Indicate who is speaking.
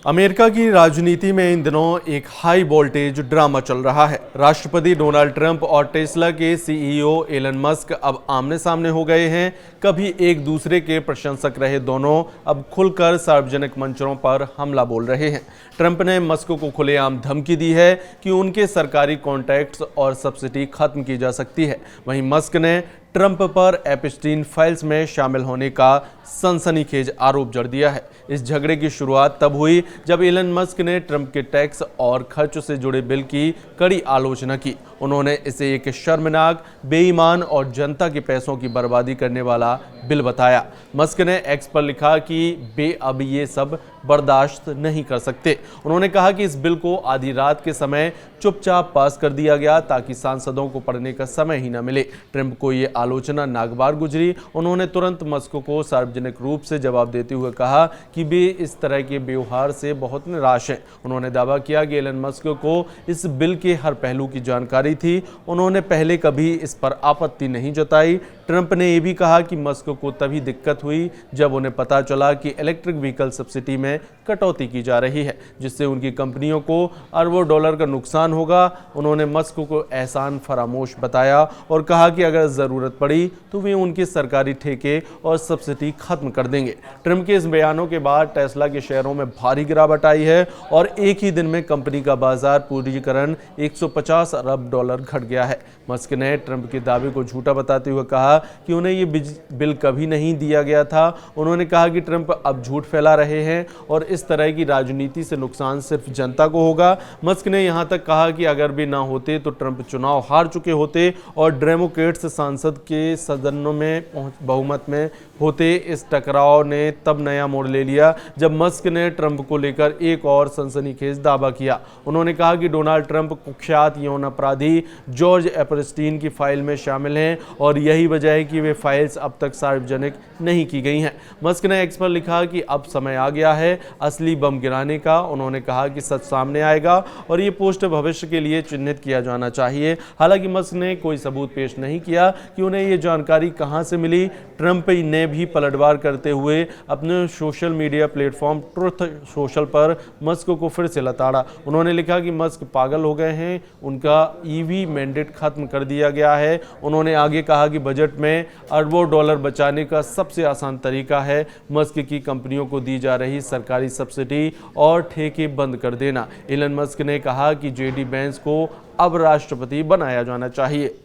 Speaker 1: America की राजनीति में इन दिनों एक हाई वोल्टेज ड्रामा चल रहा है। राष्ट्रपति डोनाल्ड ट्रंप और टेस्ला के सीईओ एलन मस्क अब आमने सामने हो गए हैं। कभी एक दूसरे के प्रशंसक रहे दोनों अब खुलकर सार्वजनिक मंचों पर हमला बोल रहे हैं। ट्रंप ने मस्क को खुलेआम धमकी दी है कि उनके सरकारी कॉन्ट्रैक्ट्स और सब्सिडी खत्म की जा सकती है। वहीं मस्क ने ट्रंप पर एप्स्टीन फाइल्स में शामिल होने का सनसनीखेज आरोप जड़ दिया है। इस झगड़े की शुरुआत तब हुई जब एलन मस्क ने ट्रंप के टैक्स और खर्च से जुड़े बिल की कड़ी आलोचना की। उन्होंने इसे एक शर्मनाक, बेईमान और जनता के पैसों की बर्बादी करने वाला बिल बताया। मस्क ने एक्स पर लिखा कि वे अब ये सब बर्दाश्त नहीं कर सकते। उन्होंने कहा कि इस बिल को आधी रात के समय चुपचाप पास कर दिया गया ताकि सांसदों को पढ़ने का समय ही न मिले। ट्रंप को ये आलोचना नागवार गुजरी। उन्होंने तुरंत मस्क को सार्वजनिक रूप से जवाब देते हुए कहा कि वे इस तरह के व्यवहार से बहुत निराश हैं। उन्होंने दावा किया कि एलन मस्क को इस बिल के हर पहलू की जानकारी थी। उन्होंने पहले कभी इस पर आपत्ति नहीं जताई। ट्रंप ने यह भी कहा कि मस्क को तभी दिक्कत हुई जब उन्हें पता चला कि इलेक्ट्रिक व्हीकल सब्सिडी में कटौती की जा रही है, जिससे उनकी कंपनियों को अरबों डॉलर का नुकसान होगा। उन्होंने मस्क को एहसान फरामोश बताया और कहा कि अगर जरूरत पड़ी तो वे उनके सरकारी ठेके और सब्सिडी खत्म कर देंगे। ट्रंप के इस बयानों के बाद टेस्ला के शेयरों में भारी गिरावट आई है और एक ही दिन में कंपनी का बाजार पूंजीकरण 150 अरब डॉलर घट गया है। मस्क ने ट्रंप के दावे को झूठा बताते हुए कहा कि उन्हें ये बिल कभी नहीं दिया गया था। उन्होंने कहा कि ट्रंप अब झूठ फैला रहे हैं और इस तरह की राजनीति से नुकसान सिर्फ जनता को होगा। मस्क ने यहां तक कहा कि अगर भी ना होते तो ट्रंप चुनाव हार चुके होते और डेमोक्रेट्स सांसद के सदनों में बहुमत में होते। इस टकराव ने तब नया मोड़ ले लिया जब मस्क ने ट्रंप को लेकर एक और सनसनीखेज दावा किया। उन्होंने कहा कि डोनाल्ड ट्रंप कुख्यात यौन अपराधी जॉर्ज एप्स्टीन की फाइल में शामिल हैं और यही वजह है कि वे फाइल्स अब तक सार्वजनिक नहीं की गई हैं। मस्क ने एक्स पर लिखा कि अब समय आ गया है असली बम गिराने का। उन्होंने कहा कि सच सामने आएगा और ये पोस्ट भविष्य के लिए चिन्हित किया जाना चाहिए। हालांकि मस्क ने कोई सबूत पेश नहीं किया कि उन्हें ये जानकारी कहां से मिली। ट्रंप ने भी पलटवार करते हुए अपने social media platform truth social पर मस्क को फिर से लताड़ा। उन्होंने लिखा कि मस्क पागल हो गए हैं, उनका ईवी मैंडेट खत्म कर दिया गया है। उन्होंने आगे कहा कि बजट में अरबों डॉलर बचाने का सबसे आसान तरीका है मस्क की कंपनियों को दी जा रही सरकारी सब्सिडी और ठेके बंद कर देना। एलन मस्क ने कहा कि जेडी वेंस को अब राष्ट्रपति बनाया जाना चाहिए।